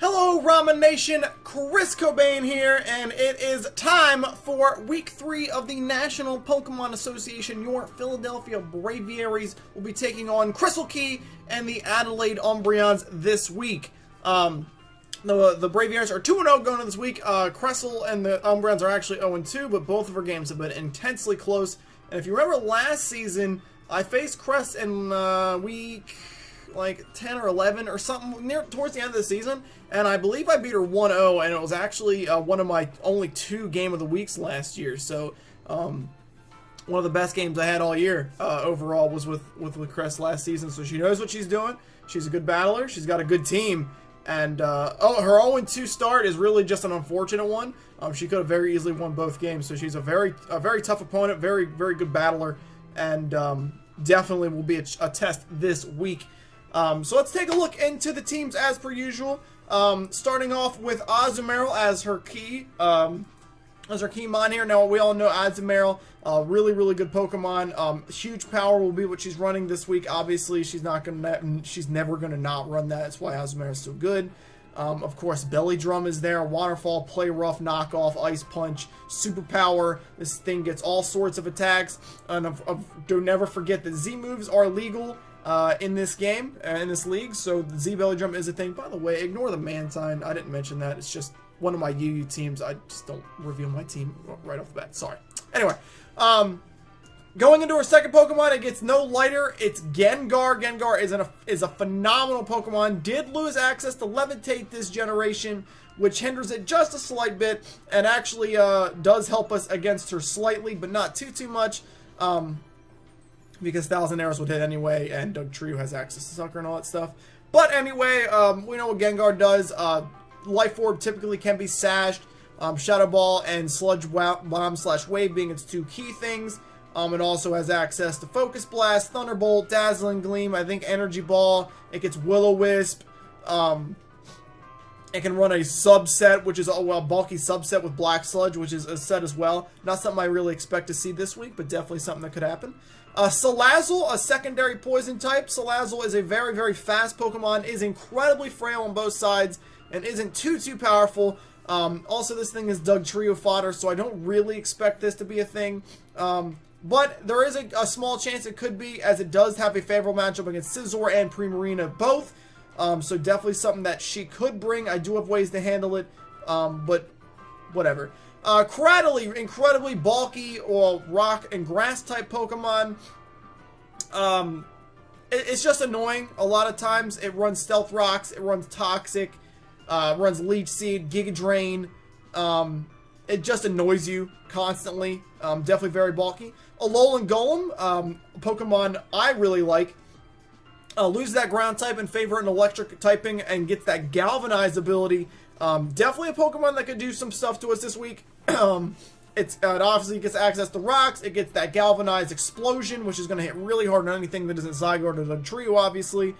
Hello Ramen Nation, Chris Cobain here, and it is time for Week 3 of the National Pokemon Association. Your Philadelphia Braviaries will be taking on KresselleKey and the Adelaide Umbreons this week. The Braviaries are 2-0 going into this week. Kressel and the Umbreons are actually 0-2, but both of our games have been intensely close. And if you remember last season, I faced Kress in week like 10 or 11 or something towards the end of the season, and I believe I beat her 1-0, and it was actually one of my only 2 game of the weeks last year. So one of the best games I had all year overall was with Kress last season. So she knows what she's doing. She's a good battler. She's got a good team, and her 0-2 start is really just an unfortunate one. She could have very easily won both games. So she's a very tough opponent, very good battler, and definitely will be a test this week. So let's take a look into the teams as per usual. Starting off with Azumarill as her key mon here. Now we all know Azumarill, really good Pokemon. Huge power will be what she's running this week. Obviously, she's never gonna not run that. That's why Azumarill is so good. Of course, Belly Drum is there. Waterfall, Play Rough, Knockoff, Ice Punch, Superpower. This thing gets all sorts of attacks. And don't never forget that Z moves are legal in this game, in this league, so the Z Belly Drum is a thing. By the way, ignore the Mantine. I didn't mention that. It's just one of my UU teams. I just don't reveal my team right off the bat. Sorry. Anyway, going into our second Pokemon, it gets no lighter. It's Gengar. Gengar is a phenomenal Pokemon. Did lose access to Levitate this generation, which hinders it just a slight bit, and actually does help us against her slightly, but not too much. Because 1,000 Arrows would hit anyway, and Dugtrio has access to Sucker and all that stuff. But anyway, we know what Gengar does. Life Orb typically can be sashed. Shadow Ball and Sludge Bomb / Wave being its 2 key things. It also has access to Focus Blast, Thunderbolt, Dazzling Gleam, I think Energy Ball. It gets Will-O-Wisp. It can run a subset, which is a bulky subset with Black Sludge, which is a set as well. Not something I really expect to see this week, but definitely something that could happen. Salazzle, a secondary poison type. Salazzle is a very fast Pokemon, is incredibly frail on both sides, and isn't too powerful. Also, this thing is Dugtrio fodder, so I don't really expect this to be a thing. But there is a small chance it could be, as it does have a favorable matchup against Scizor and Primarina both. So definitely something that she could bring. I do have ways to handle it, but whatever. Cradily, incredibly bulky or rock and grass type Pokemon. It's just annoying. A lot of times it runs Stealth Rocks, it runs Toxic, runs Leech Seed, Giga Drain. It just annoys you constantly. Definitely very bulky. Alolan Golem, Pokemon I really like. Loses that ground type in favor of an electric typing and gets that galvanized ability. Definitely a Pokemon that could do some stuff to us this week. It obviously gets access to rocks. It gets that galvanized explosion, which is going to hit really hard on anything that isn't Zygarde or Dugtrio, obviously.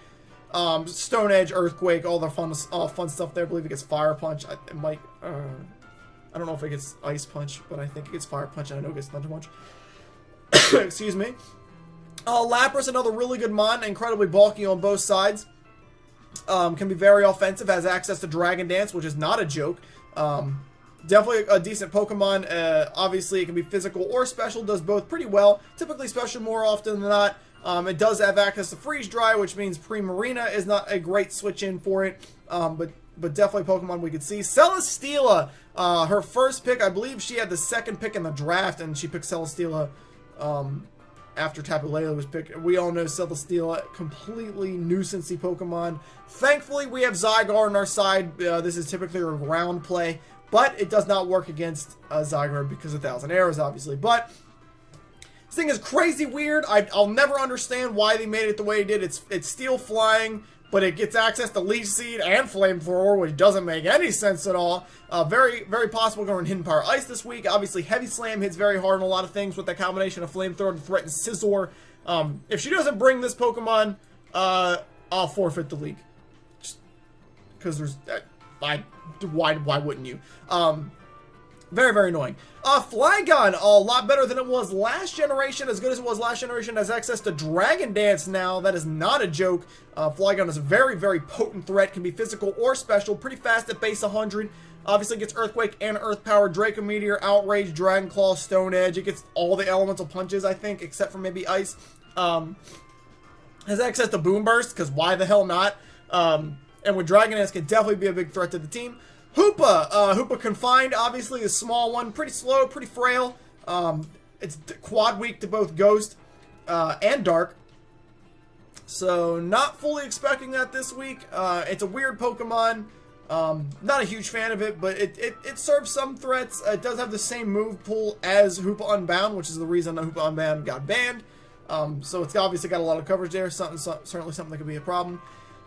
Stone Edge, Earthquake, all the fun stuff there. I believe it gets Fire Punch. I don't know if it gets Ice Punch, but I think it gets Fire Punch, and I know it gets Thunder Punch. Excuse me. Lapras, another really good mon, incredibly bulky on both sides. Can be very offensive, has access to Dragon Dance, which is not a joke. Definitely a decent Pokemon. Obviously, it can be physical or special, does both pretty well. Typically special more often than not. It does have access to Freeze Dry, which means Primarina is not a great switch-in for it. But definitely Pokemon we could see. Celesteela, her first pick, I believe she had the second pick in the draft, and she picked Celesteela after Tapu Lele was picked. We all know Celesteela, completely nuisancey Pokemon. Thankfully, we have Zygarde on our side. This is typically a ground play, but it does not work against Zygarde because of 1,000 Arrows, obviously. But this thing is crazy weird. I'll never understand why they made it the way it did. It's Steel Flying, but it gets access to Leech Seed and Flamethrower, which doesn't make any sense at all. Very possible going Hidden Power Ice this week. Obviously, Heavy Slam hits very hard on a lot of things with that combination of Flamethrower to threaten Scizor. If she doesn't bring this Pokemon, I'll forfeit the league. Just because there's... why wouldn't you? Very, very annoying. Flygon, a lot better than it was last generation. As good as it was last generation, has access to Dragon Dance now. That is not a joke. Flygon is a very, very potent threat. Can be physical or special. Pretty fast at base 100. Obviously gets Earthquake and Earth Power, Draco Meteor, Outrage, Dragon Claw, Stone Edge. It gets all the elemental punches, I think, except for maybe Ice. Has access to Boom Burst, because why the hell not? And with Dragon Dance can definitely be a big threat to the team. Hoopa, Hoopa Confined, obviously a small one, pretty slow, pretty frail. It's quad weak to both Ghost and Dark. So not fully expecting that this week. It's a weird Pokemon. Not a huge fan of it, but it serves some threats. It does have the same move pool as Hoopa Unbound, which is the reason Hoopa Unbound got banned. So it's obviously got a lot of coverage there. Certainly something that could be a problem.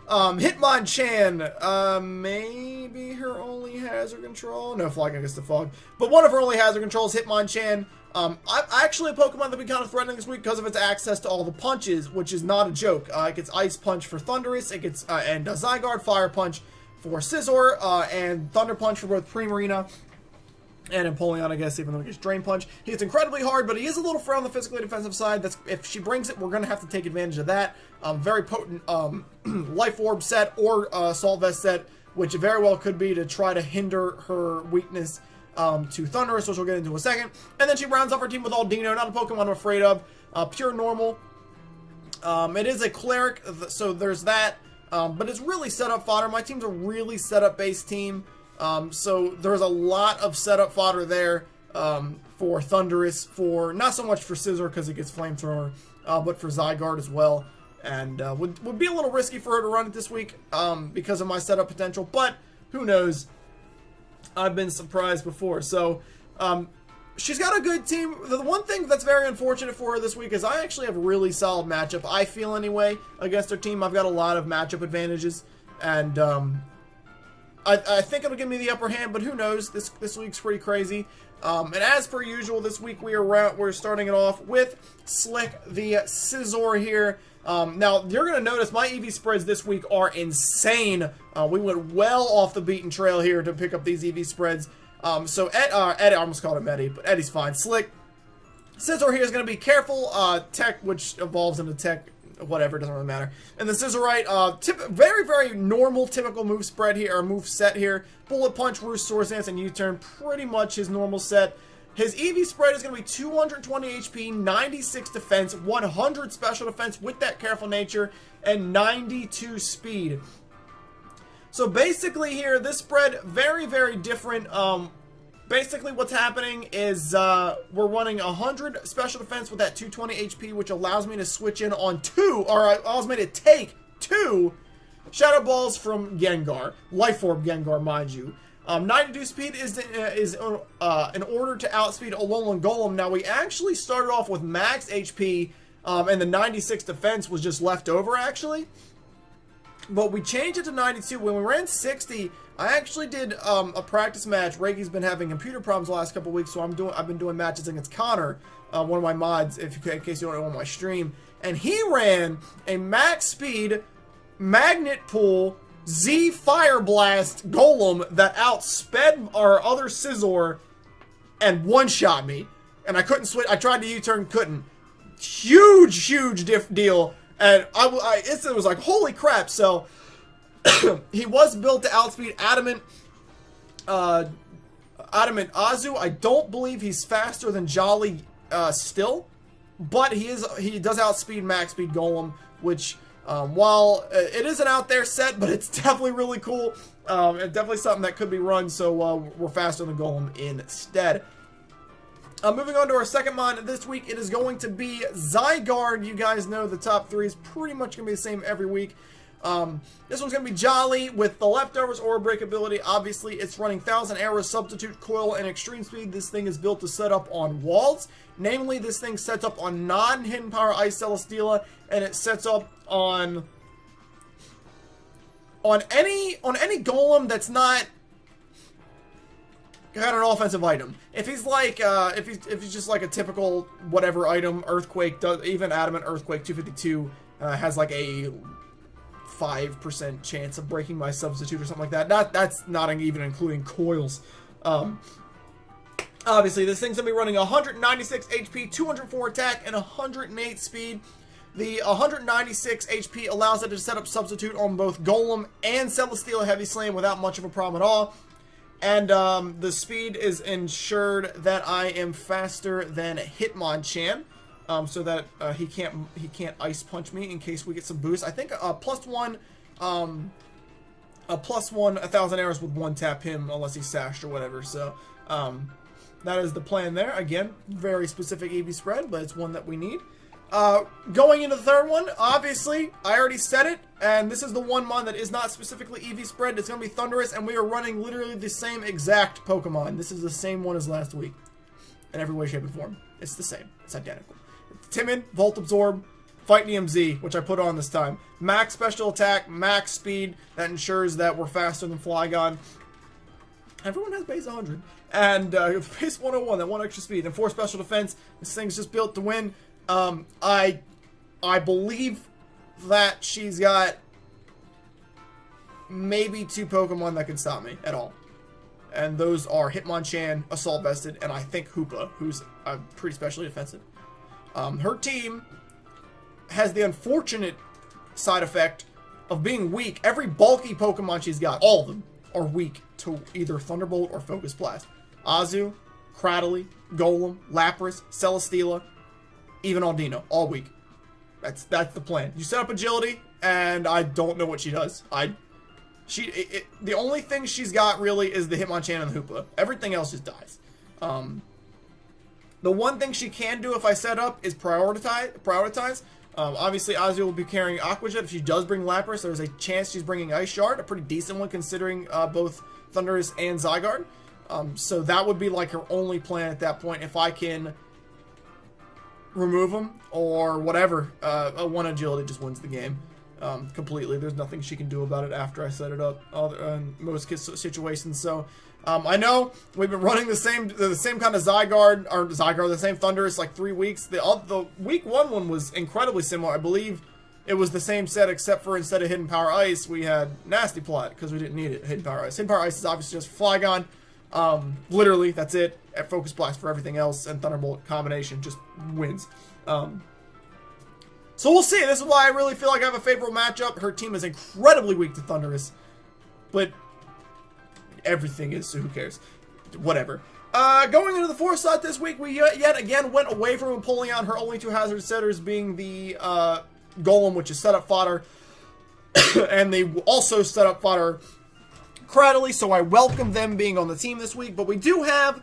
Hitmonchan, maybe her only hazard control. No, Flygon gets the Fog. But one of her only hazard controls, Hitmonchan. Actually a Pokemon that we kind of threatening this week because of its access to all the punches, which is not a joke. It gets Ice Punch for Thundurus, it gets and Zygarde, Fire Punch for Scizor, and Thunder Punch for both Primarina and Empoleon, I guess, even though it gets Drain Punch. He hits incredibly hard, but he is a little frail on the physically defensive side. If she brings it, we're going to have to take advantage of that. Very potent Life Orb set or Assault Vest set, which very well could be to try to hinder her weakness to Thundurus, which we'll get into in a second. And then she rounds off her team with Aldino, not a Pokemon I'm afraid of. Pure normal. It is a Cleric, so there's that. But it's really setup fodder. My team's a really setup based team. So there's a lot of setup fodder there for Thundurus, for not so much for Scizor because it gets Flamethrower, but for Zygarde as well. And would be a little risky for her to run it this week because of my setup potential, but who knows? I've been surprised before. So she's got a good team. The one thing that's very unfortunate for her this week is I actually have a really solid matchup, I feel anyway, against her team. I've got a lot of matchup advantages, and I think it'll give me the upper hand, but who knows? This week's pretty crazy. And as per usual, this week we're starting it off with Slick the Scizor here. Now, you're going to notice my EV spreads this week are insane. We went well off the beaten trail here to pick up these EV spreads. So Eddie, I almost called him Eddie, but Eddie's fine. Slick. Scizor here is going to be Careful, Tech, which evolves into Tech, whatever, doesn't really matter. And the Scissorite, very, very normal, typical move spread here, or move set here. Bullet Punch, Roost, Swords Dance, and U-Turn, pretty much his normal set. His EV spread is going to be 220 HP, 96 defense, 100 special defense with that Careful nature, and 92 speed. So basically here, this spread, very, very different. Basically what's happening is we're running 100 special defense with that 220 HP, which allows me to switch in on allows me to take 2 Shadow Balls from Gengar. Life Orb Gengar, mind you. 92 speed is in order to outspeed Alolan Golem. Now, we actually started off with max HP, and the 96 defense was just left over, actually. But we changed it to 92. When we ran 60, I actually did a practice match. Reiki's been having computer problems the last couple weeks, so I've been doing matches against Connor, one of my mods, in case you don't know, on my stream. And he ran a max speed Magnet Pool Z Fire Blast Golem that outsped our other Scizor and one-shot me. And I couldn't switch. I tried to U-turn, couldn't. Huge deal. And I instantly was like, holy crap. So he was built to outspeed Adamant Azu. I don't believe he's faster than Joly still, but he does outspeed max speed Golem, which while it isn't out there set, but it's definitely really cool. And definitely something that could be run, so we're faster than Golem instead. Moving on to our second mon this week, it is going to be Zygarde. You guys know the top 3 is pretty much going to be the same every week. This one's going to be Joly with the Leftovers Aura Break ability. Obviously, it's running 1000 Arrows, Substitute, Coil, and Extreme Speed. This thing is built to set up on walls. Namely, this thing sets up on non-Hidden Power Ice Celesteela, and it sets up on any Golem that's not got an offensive item. If he's like, if he's just like a typical whatever item, Earthquake, even Adamant Earthquake 252 has like a 5% chance of breaking my substitute or something like that. That's not even including coils. Obviously, this thing's going to be running 196 HP, 204 attack, and 108 speed. The 196 HP allows it to set up Substitute on both Golem and Celesteela Heavy Slam without much of a problem at all. And the speed is ensured that I am faster than Hitmonchan, so that he can't Ice Punch me in case we get some boost. I think a +1 1,000 arrows would one-tap him unless he's sashed or whatever. So that is the plan there. Again, very specific EV spread, but it's one that we need. Going into the third one, obviously, I already said it, and this is the one mon that is not specifically EV spread. It's going to be Thundurus, and we are running literally the same exact Pokemon. This is the same one as last week, in every way, shape, and form. It's the same. It's identical. It's Timid, Volt Absorb, Fightinium Z, which I put on this time. Max special attack, max speed, that ensures that we're faster than Flygon. Everyone has base 100. And base 101, that 1 extra speed, and 4 special defense. This thing's just built to win. I believe that she's got maybe 2 Pokemon that can stop me at all. And those are Hitmonchan, Assault Vested, and I think Hoopa, who's pretty specially defensive. Her team has the unfortunate side effect of being weak. Every bulky Pokemon she's got, all of them, are weak to either Thunderbolt or Focus Blast. Azu, Cradily, Golem, Lapras, Celesteela, even Aldino, all weak. That's the plan. You set up Agility, and I don't know what she does. The only thing she's got really is the Hitmonchan and the Hoopa. Everything else just dies. The one thing she can do if I set up is prioritize. Obviously, Azu will be carrying Aqua Jet. If she does bring Lapras, there's a chance she's bringing Ice Shard, a pretty decent one considering both Thundurus and Zygarde. So that would be like her only plan at that point. If I can remove them or whatever, a 1 agility just wins the game completely. There's nothing she can do about it after I set it up in most situations. So I know we've been running the same kind of Zygarde, the same Thundurus like 3 weeks. The week 1 one was incredibly similar. I believe it was the same set except for instead of Hidden Power Ice, we had Nasty Plot because we didn't need it. Hidden Power Ice. Hidden Power Ice is obviously just Flygon. Literally, that's it. At Focus Blast for everything else, and Thunderbolt combination just wins. So we'll see. This is why I really feel like I have a favorable matchup. Her team is incredibly weak to Thundurus, but everything is, so who cares? Whatever. Going into the 4th slot this week, we yet again went away from Empoleon. Her only 2 hazard setters being the Golem, which is setup fodder, and they also set up fodder Cradily, so I welcome them being on the team this week. But we do have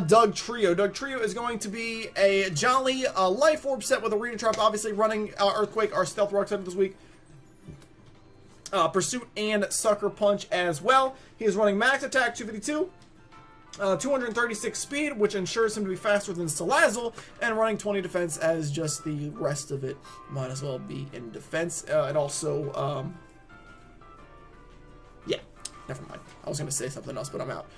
Doug Trio. Doug Trio is going to be a Joly Life Orb set with Arena Trap, obviously running Earthquake, our Stealth Rock set this week. Pursuit and Sucker Punch as well. He is running Max Attack 252, 236 Speed, which ensures him to be faster than Salazzle, and running 20 Defense as just the rest of it might as well be in defense. And also, yeah. Never mind. I was going to say something else, but I'm out.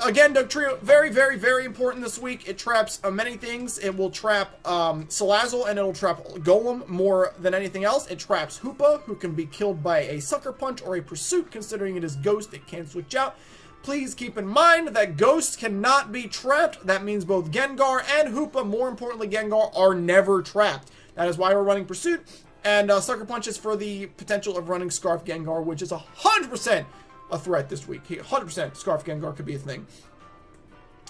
Again, Doug Trio, very, very, very important this week. It traps many things. It will trap Salazzle, and it'll trap Golem more than anything else. It traps Hoopa, who can be killed by a Sucker Punch or a Pursuit. Considering it is Ghost, it can switch out. Please keep in mind that Ghost cannot be trapped. That means both Gengar and Hoopa, more importantly Gengar, are never trapped. That is why we're running Pursuit. And Sucker Punch is for the potential of running Scarf Gengar, which is 100% a threat this week. 100% Scarf Gengar could be a thing.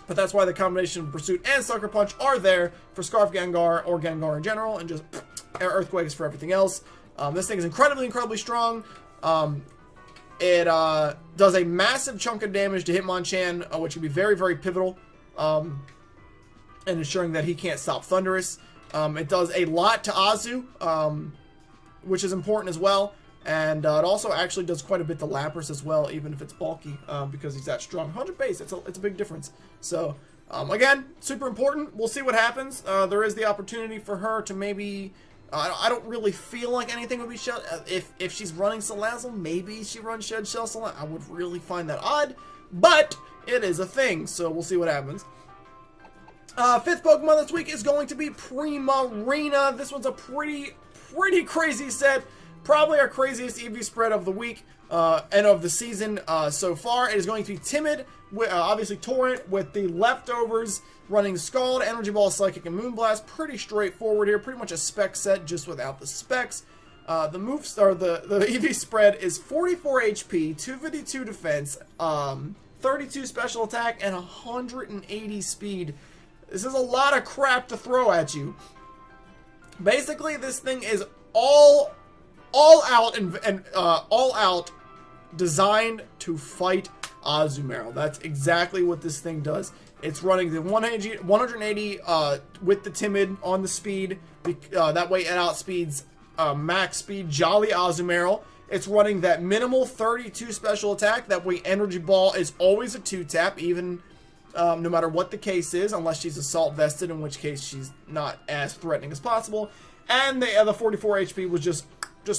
But that's why the combination of Pursuit and Sucker Punch are there for Scarf Gengar or Gengar in general, and just Earthquakes for everything else. This thing is incredibly, incredibly strong. It does a massive chunk of damage to Hitmonchan, which can be very, very pivotal in ensuring that he can't stop Thundurus. It does a lot to Azu, which is important as well. And it also actually does quite a bit to Lapras as well, even if it's bulky, because he's that strong. 100 base, it's a big difference. So, again, super important. We'll see what happens. There is the opportunity for her to maybe... I don't really feel like anything would be Shed... If she's running Salazzle, maybe she runs Shed Shell Salazzle. I would really find that odd, but it is a thing, so we'll see what happens. 5th Pokemon this week is going to be Primarina. This one's a pretty crazy set. probably our craziest EV spread of the week and of the season so far. It is going to be Timid, obviously Torrent, with the leftovers running Scald, Energy Ball, Psychic, and Moonblast. Pretty straightforward here. Pretty much a spec set, just without the specs. The moves, or the EV spread is 44 HP, 252 defense, 32 special attack, and 180 speed. This is a lot of crap to throw at you. Basically, this thing is all out and all out designed to fight Azumarill. That's exactly what this thing does. It's running the 180 with the Timid on the speed. That way it outspeeds max speed Joly Azumarill. It's running that minimal 32 special attack. That way Energy Ball is always a 2-tap, even no matter what the case is, unless she's Assault Vested, in which case she's not as threatening as possible. And the other 44 HP was just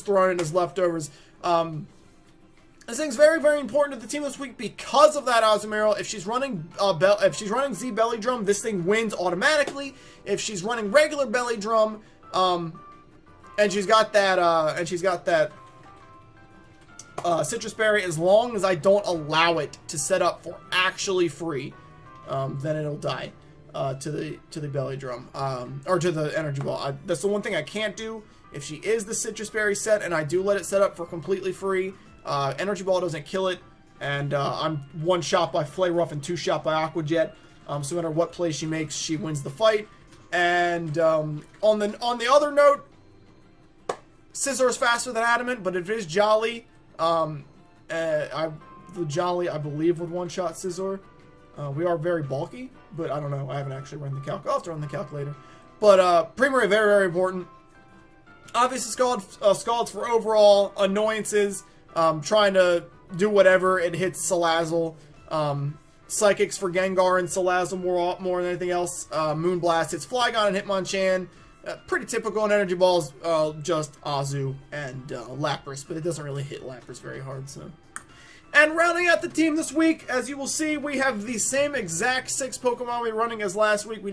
thrown in as leftovers. This thing's very, very important to the team this week because of that Azumarill. If she's running Z Belly Drum, this thing wins automatically. If she's running regular Belly Drum, and she's got that Citrus Berry, as long as I don't allow it to set up for actually free, then it'll die to the Belly Drum, or to the Energy Ball. That's the one thing I can't do. If she is the Citrus Berry set and I do let it set up for completely free, Energy Ball doesn't kill it, and I'm 1 shot by Flay Ruff and 2 shot by Aqua Jet. So no matter what play she makes, she wins the fight. And on the other note, Scizor is faster than Adamant, but if it is Joly, the Joly I believe would 1-shot Scizor. We are very bulky, but I don't know. I haven't actually run the calc. I'll have to run the calculator. But Primary, very, very important. Obviously, Scald's for overall annoyances. Trying to do whatever. It hits Salazzle. Psychics for Gengar and Salazzle more than anything else. Moonblast hits Flygon and Hitmonchan. Pretty typical in Energy Balls, just Azu and Lapras, but it doesn't really hit Lapras very hard. So, and rounding out the team this week, as you will see, we have the same exact 6 Pokemon we were running as last week. We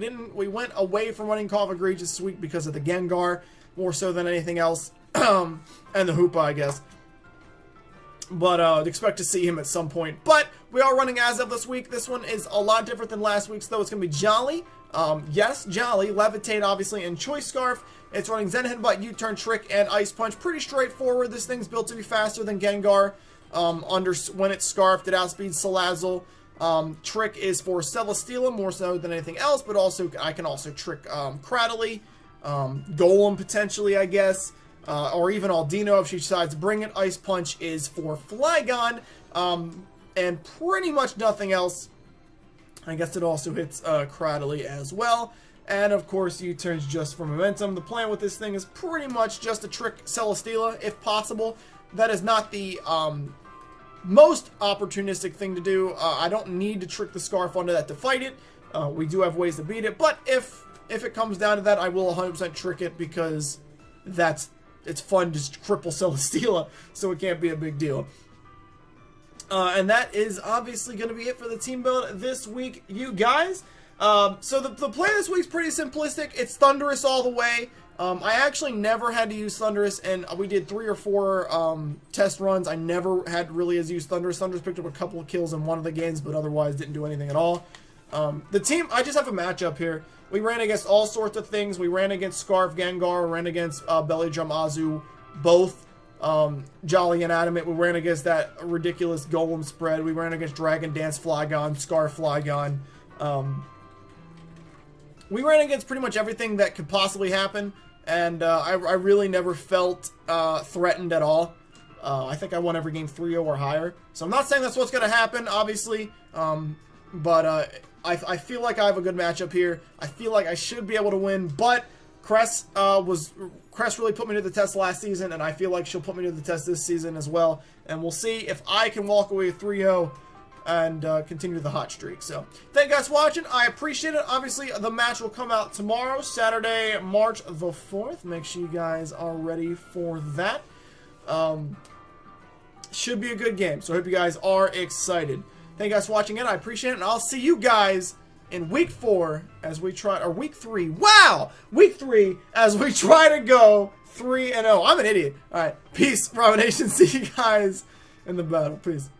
went away from running Call of Egregious this week because of the Gengar, more so than anything else, and the Hoopa, I guess. But expect to see him at some point. But we are running as of this week. This one is a lot different than last week's, though. It's going to be Joly. Yes, Joly, Levitate, obviously, and Choice Scarf. It's running Zen Headbutt, U-Turn, Trick, and Ice Punch. Pretty straightforward. This thing's built to be faster than Gengar. When it's Scarfed, it outspeeds Salazzle. Trick is for Celesteela, more so than anything else, but also I can also trick Cradily, Golem potentially, I guess. Or even Aldino if she decides to bring it. Ice Punch is for Flygon, and pretty much nothing else. I guess it also hits Cradily as well. And of course, U-turns just for momentum. The plan with this thing is pretty much just to trick Celesteela if possible. That is not the most opportunistic thing to do. I don't need to trick the Scarf onto that to fight it. We do have ways to beat it, but if it comes down to that, I will 100% trick it because it's fun to cripple Celesteela, so it can't be a big deal. And that is obviously going to be it for the team build this week, you guys. So the play this week's pretty simplistic. It's Thundurus all the way. I actually never had to use Thundurus, and we did 3 or 4 test runs. I never had really used Thundurus. Thundurus picked up a couple of kills in one of the games, but otherwise didn't do anything at all. The team, I just have a matchup here. We ran against all sorts of things. We ran against Scarf, Gengar. We ran against Belly Drum, Azu, both Joly and Adamant. We ran against that ridiculous Golem spread. We ran against Dragon Dance, Flygon, Scarf, Flygon. We ran against pretty much everything that could possibly happen, and I really never felt threatened at all. I think I won every game 3-0 or higher. So I'm not saying that's what's going to happen, obviously, but I feel like I have a good matchup here. I feel like I should be able to win, but Kress really put me to the test last season, and I feel like she'll put me to the test this season as well. And we'll see if I can walk away with 3-0 and continue the hot streak. So thank you guys for watching. I appreciate it. Obviously, the match will come out tomorrow, Saturday, March the 4th. Make sure you guys are ready for that. Should be a good game, so I hope you guys are excited. Thank you guys for watching it. I appreciate it, and I'll see you guys in week 4 as we try, or week 3. Wow! Week 3 as we try to go 3-0. I'm an idiot. All right. Peace, Ramen Nation. See you guys in the battle. Peace.